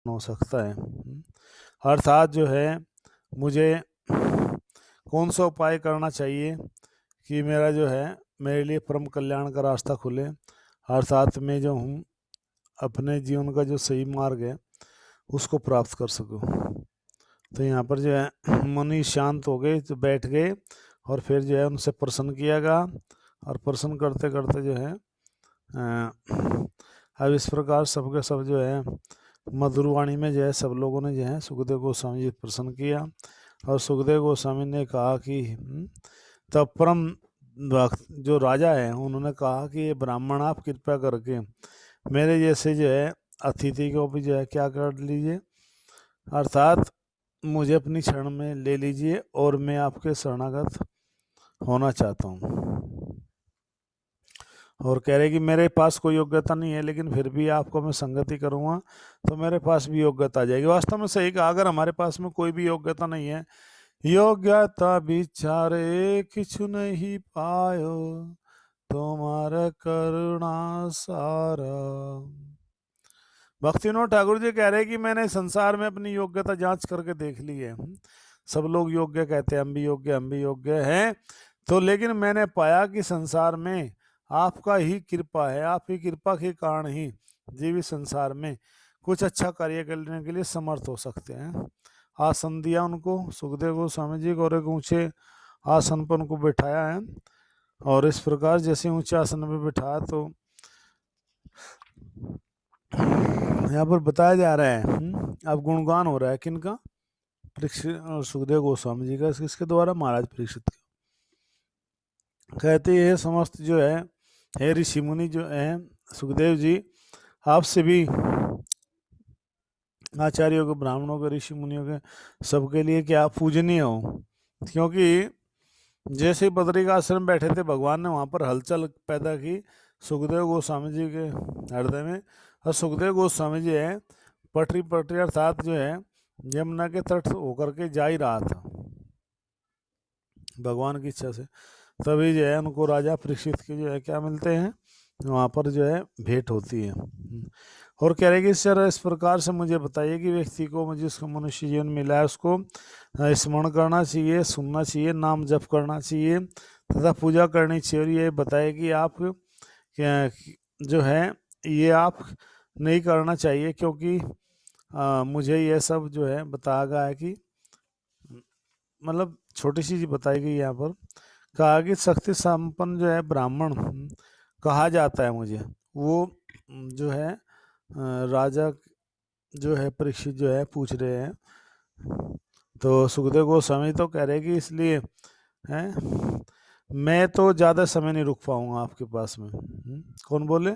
हो सकता है। अर्थात जो है मुझे कौन सा उपाय करना चाहिए कि मेरा जो है मेरे लिए परम कल्याण का रास्ता खुले, अर्थात मैं जो हूँ अपने जीवन का जो सही मार्ग है उसको प्राप्त कर सकूँ। तो यहाँ पर जो है मुनि शांत हो गए, तो बैठ गए और फिर जो है उनसे प्रश्न किया गया, और प्रश्न करते करते जो है अब इस प्रकार सबके सब जो है मधुर वाणी में जो है सब लोगों ने जो है सुखदेव गोस्वामी जी प्रश्न किया, और सुखदेव गोस्वामी ने कहा कि तब परम भक्त जो राजा है उन्होंने कहा कि ये ब्राह्मण आप कृपया करके मेरे जैसे जो है अतिथि को भी जो है क्या कर लीजिए, अर्थात मुझे अपनी शरण में ले लीजिए और मैं आपके शरणागत होना चाहता हूँ। और कह रहे कि मेरे पास कोई योग्यता नहीं है, लेकिन फिर भी आपको मैं संगति करूँगा तो मेरे पास भी योग्यता आ जाएगी। वास्तव में सही कहा, अगर हमारे पास में कोई भी योग्यता नहीं है, योग्यता बिचारे किछु नहीं पायो, तुम्हारा करुणा सारा। भक्तिविनोद ठाकुर जी कह रहे हैं कि मैंने संसार में अपनी योग्यता जांच करके देख ली है। सब लोग योग्य कहते हैं, हम भी योग्य हैं, तो लेकिन मैंने पाया कि संसार में आपका ही कृपा है, आप ही कृपा के कारण ही जीवित संसार में कुछ अच्छा कार्य करने के लिए समर्थ हो सकते हैं। आसन दिया उनको, सुखदेव गोस्वामी जी को, और एक ऊंचे आसन पर उनको बिठाया है, और इस प्रकार जैसे ऊंचे आसन पर बिठाया तो यहाँ पर बताया जा रहा है, अब गुणगान हो रहा है किनका, परीक्षित और सुखदेव गोस्वामी जी का, किसके द्वारा, महाराज परीक्षित के। कहते हैं समस्त जो है हे ऋषि मुनि जो है सुखदेव जी, आपसे भी आचार्यों के, ब्राह्मणों के, ऋषि मुनियों के, सबके लिए कि आप पूजनीय हो, क्योंकि जैसे ही बद्री का आश्रम बैठे थे भगवान ने वहाँ पर हलचल पैदा की सुखदेव गोस्वामी जी के हृदय में, और सुखदेव गोस्वामी जी है पटरी पटरी अर्थात जो है यमुना के तट होकर के जा ही रहा था भगवान की इच्छा से, तभी जो है उनको राजा परीक्षित के जो है क्या मिलते हैं, वहाँ पर जो है भेंट होती है। और कह रहे कि इस प्रकार से मुझे बताइए कि व्यक्ति को मुझे उसको मनुष्य जीवन मिला है उसको स्मरण करना चाहिए, सुनना चाहिए, नाम जप करना चाहिए तथा पूजा करनी चाहिए, और ये बताए कि आप क्या जो है ये आप नहीं करना चाहिए, क्योंकि मुझे ये सब जो है बताया गया है कि मतलब छोटी सी चीज बताई गई यहाँ पर, कहा कि शक्ति संपन्न जो है ब्राह्मण कहा जाता है मुझे, वो जो है राजा जो है परीक्षित जो है पूछ रहे हैं, तो सुखदेव गोस्वामी तो कह रहे कि इसलिए है मैं तो ज़्यादा समय नहीं रुक पाऊंगा आपके पास में। कौन बोले,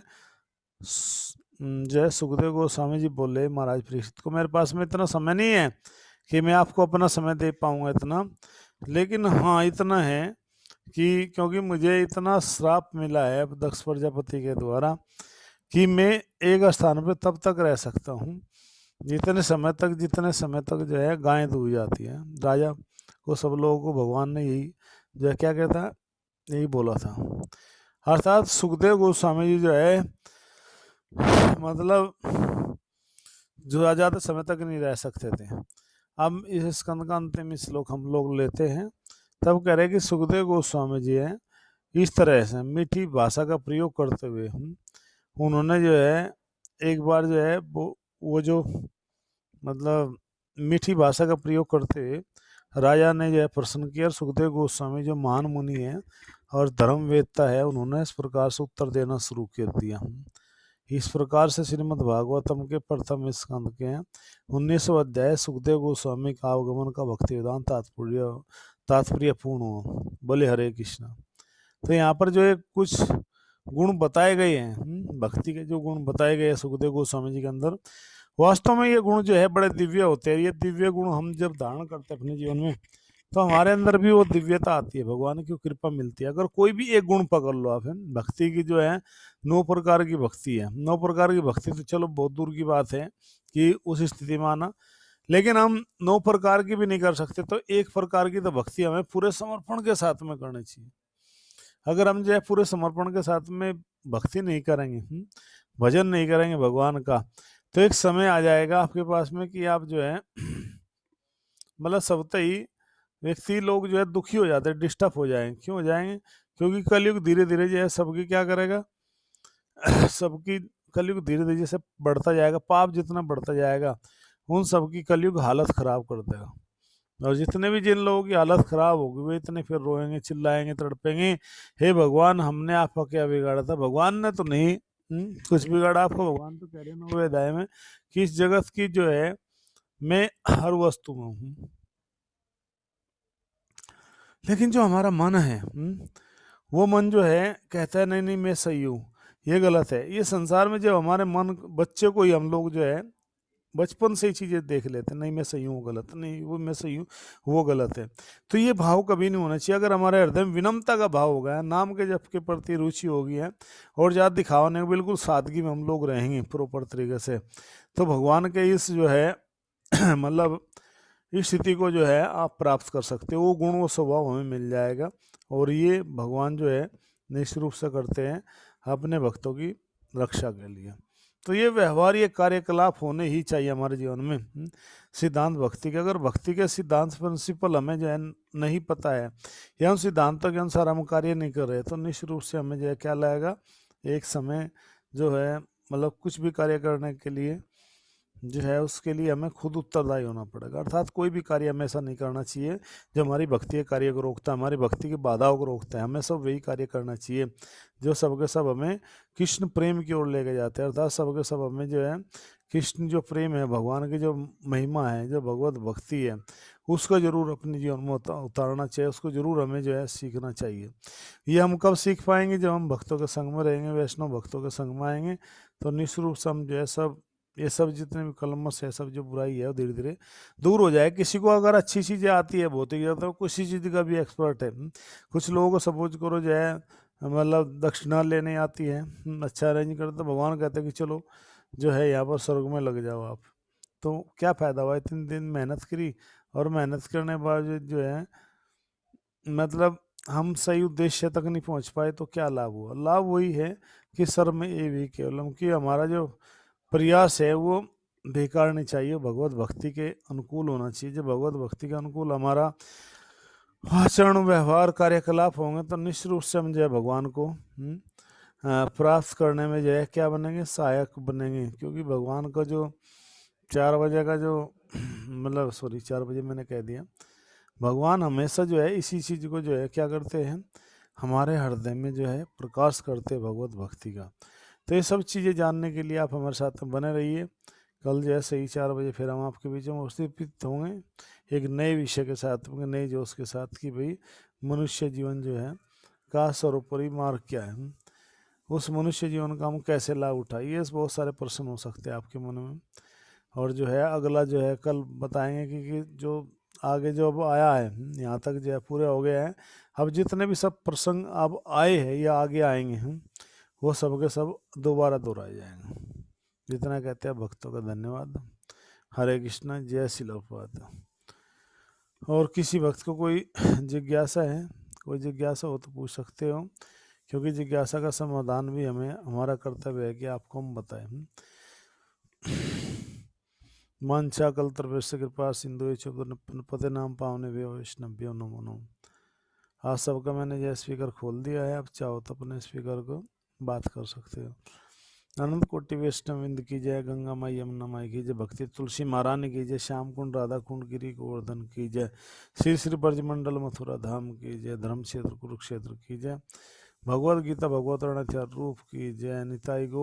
जो है सुखदेव गोस्वामी जी बोले महाराज परीक्षित को, मेरे पास में इतना समय नहीं है कि मैं आपको अपना समय दे पाऊंगा इतना, लेकिन हाँ इतना है कि क्योंकि मुझे इतना श्राप मिला है दक्ष प्रजापति के द्वारा कि मैं एक स्थान पर तब तक रह सकता हूँ जितने समय तक जो है गायें दूह जाती है। राजा को सब लोगों को भगवान ने यही जो है क्या कहता है, यही बोला था। अर्थात सुखदेव गोस्वामी जी जो है मतलब जो ज़्यादा समय तक नहीं रह सकते थे। अब इस स्कंद का अंतिम श्लोक हम लोग लेते हैं, तब कह रहे कि सुखदेव गोस्वामी जी हैं इस तरह से मीठी भाषा का प्रयोग करते हुए उन्होंने जो है एक बार जो है वो जो मतलब मीठी भाषा का प्रयोग करते हुए राजा ने जो है प्रश्न किया, सुखदेव गोस्वामी जो महान मुनि है और धर्मवेत्ता है, उन्होंने इस प्रकार से उत्तर देना शुरू कर दिया। इस प्रकार से श्रीमद् भागवतम के प्रथम स्कंद के 19वां अध्याय सुखदेव गोस्वामी का आगमन का भक्ति वेदांत तात्पर्य पूर्ण हो। बोले हरे कृष्णा। तो यहाँ पर जो है कुछ गुण बताए गए हैं, भक्ति के जो गुण बताए गए हैं सुखदेव गोस्वामी जी के अंदर, वास्तव में ये गुण जो है बड़े दिव्य होते हैं। ये दिव्य गुण हम जब धारण करते हैं अपने जीवन में तो हमारे अंदर भी वो दिव्यता आती है, भगवान की कृपा मिलती है। अगर कोई भी एक गुण पकड़ लो आप, है भक्ति की जो है 9 प्रकार की भक्ति है, 9 प्रकार की भक्ति तो चलो बहुत दूर की बात है कि उस स्थिति में आना, लेकिन हम 9 प्रकार की भी नहीं कर सकते, तो एक प्रकार की तो भक्ति हमें पूरे समर्पण के साथ में करनी चाहिए। अगर हम जो है पूरे समर्पण के साथ में भक्ति नहीं करेंगे, भजन नहीं करेंगे भगवान का, तो एक समय आ जाएगा आपके पास में कि आप जो है मतलब सबते ही व्यक्ति लोग जो है दुखी हो जाते हैं, डिस्टर्ब हो जाएंगे। क्यों हो जाएंगे? क्योंकि कलयुग धीरे धीरे जो है सबकी क्या करेगा सबकी कलयुग धीरे धीरे जैसे बढ़ता जाएगा, पाप जितना बढ़ता जाएगा उन सबकी कलयुग हालत खराब कर देगा। और जितने भी जिन लोगों की हालत खराब होगी वे इतने फिर रोएंगे, चिल्लाएंगे, तड़पेंगे, हे भगवान हमने आपका क्या बिगाड़ा था। भगवान ने तो नहीं कुछ बिगाड़ा आपको। भगवान तो कह रहे हैं नौवें अध्याय में कि इस जगत की जो है मैं हर वस्तु में हूँ, लेकिन जो हमारा मन है वो मन जो है कहता है नहीं नहीं मैं सही हूँ। ये गलत है। ये संसार में जब हमारे मन, बच्चे को ही हम लोग जो है बचपन से ही चीज़ें देख लेते हैं, नहीं मैं सही हूँ, वो गलत, नहीं वो मैं सही हूँ, वो गलत है। तो ये भाव कभी नहीं होना चाहिए। अगर हमारे हृदय में विनम्रता का भाव होगा, नाम के जप के प्रति रुचि होगी है और ज़्यादा दिखावा नहीं, बिल्कुल सादगी में हम लोग रहेंगे प्रॉपर तरीके से, तो भगवान के इस जो है मतलब इस स्थिति को जो है आप प्राप्त कर सकते हो। वो गुण, वो स्वभाव हमें मिल जाएगा। और ये भगवान जो है निश्चित रूप से करते हैं अपने भक्तों की रक्षा के लिए। तो ये व्यवहारिक कार्यकलाप होने ही चाहिए हमारे जीवन में। सिद्धांत भक्ति के, अगर भक्ति के सिद्धांत प्रिंसिपल हमें जो है नहीं पता है या उन सिद्धांतों के अनुसार हम कार्य नहीं कर रहे, तो निश्चित रूप से हमें जो है क्या लगेगा, एक समय जो है मतलब कुछ भी कार्य करने के लिए जो है उसके लिए हमें खुद उत्तरदायी होना पड़ेगा। अर्थात कोई भी कार्य हमें ऐसा नहीं करना चाहिए जो हमारी भक्ति के कार्य को रोकता है, हमारी भक्ति की बाधाओं को रोकता है। हमें सब वही कार्य करना चाहिए जो सबके सब हमें कृष्ण प्रेम की ओर लेके जाते हैं। अर्थात सबके सब हमें जो है कृष्ण जो प्रेम है, भगवान की जो महिमा है, जो भगवत भक्ति है, उसको जरूर अपने जीवन में उतारना चाहिए। उसको जरूर हमें जो है सीखना चाहिए। ये हम कब सीख पाएंगे? जब हम भक्तों के संग में रहेंगे, वैष्णव भक्तों के संग में आएंगे, तो निश्चित रूप से हम जो है सब ये सब जितने भी कलमस है, सब जो बुराई है वो धीरे धीरे दूर हो जाए। किसी को अगर अच्छी चीज़ें आती है भौतिक, तो किसी चीज़ का भी एक्सपर्ट है। कुछ लोगों को सपोज करो जो है मतलब दक्षिणा लेने आती है, अच्छा अरेंज करते, तो भगवान कहते हैं कि चलो जो है यहाँ पर स्वर्ग में लग जाओ आप। तो क्या फ़ायदा हुआ? इतने दिन मेहनत करी और मेहनत करने के बाद जो है मतलब हम सही उद्देश्य तक नहीं पहुँच पाए, तो क्या लाभ हुआ? लाभ वही है कि सर में ये भी केवलम कि हमारा जो प्रयास है वो बेकार नहीं चाहिए, भगवत भक्ति के अनुकूल होना चाहिए। जब भगवत भक्ति के अनुकूल हमारा आचरण, व्यवहार, कार्यकलाप होंगे, तो निश्चित रूप से हम जो है भगवान को प्राप्त करने में जो है क्या बनेंगे, सहायक बनेंगे। क्योंकि भगवान का जो 4 बजे का जो मतलब 4 बजे मैंने कह दिया, भगवान हमेशा जो है इसी चीज़ को जो है क्या करते हैं, हमारे हृदय में जो है प्रकाश करते हैं भगवत भक्ति का। तो ये सब चीज़ें जानने के लिए आप हमारे साथ में बने रहिए। कल जो है सही 4 बजे फिर हम आपके बीच में उपस्थित होंगे एक नए विषय के साथ, नए जोश के साथ कि भाई मनुष्य जीवन जो है का सर्वोपरि मार्ग क्या है, उस मनुष्य जीवन का हम कैसे लाभ उठाए। ये बहुत सारे प्रश्न हो सकते हैं आपके मन में। और जो है अगला जो है कल बताएंगे कि जो आगे जो अब आया है यहाँ तक जो है पूरे हो गया है। अब जितने भी सब प्रसंग अब आए हैं या आगे आएंगे वो सब के सब दोबारा दोहराए जाएंगे। जितना कहते हैं भक्तों का धन्यवाद। हरे कृष्णा, जय श्री प्रभुपाद। और किसी भक्त को कोई जिज्ञासा है, कोई जिज्ञासा हो तो पूछ सकते हो, क्योंकि जिज्ञासा का समाधान भी हमें, हमारा कर्तव्य है कि आपको हम बताएं। मंचा कल तरवेश कृपा सिंधु पते नाम पावने वे वैष्णव्यो नमो नमो। आज सबका मैंने यह स्पीकर खोल दिया है, आप चाहो तो अपने स्पीकर को बात कर सकते हो। अनंत कोटि वैष्णव विंद की जय, गंगा माई यमुना माई की जय, भक्ति तुलसी महारानी की जय, श्याम कुंड राधा कुंड गिरी गोवर्धन की जय, श्री श्री ब्रजमंडल मथुरा धाम की जय, धर्म क्षेत्र कुरुक्षेत्र की जय, भगवद गीता भगवत रूप की जय, निताई गो।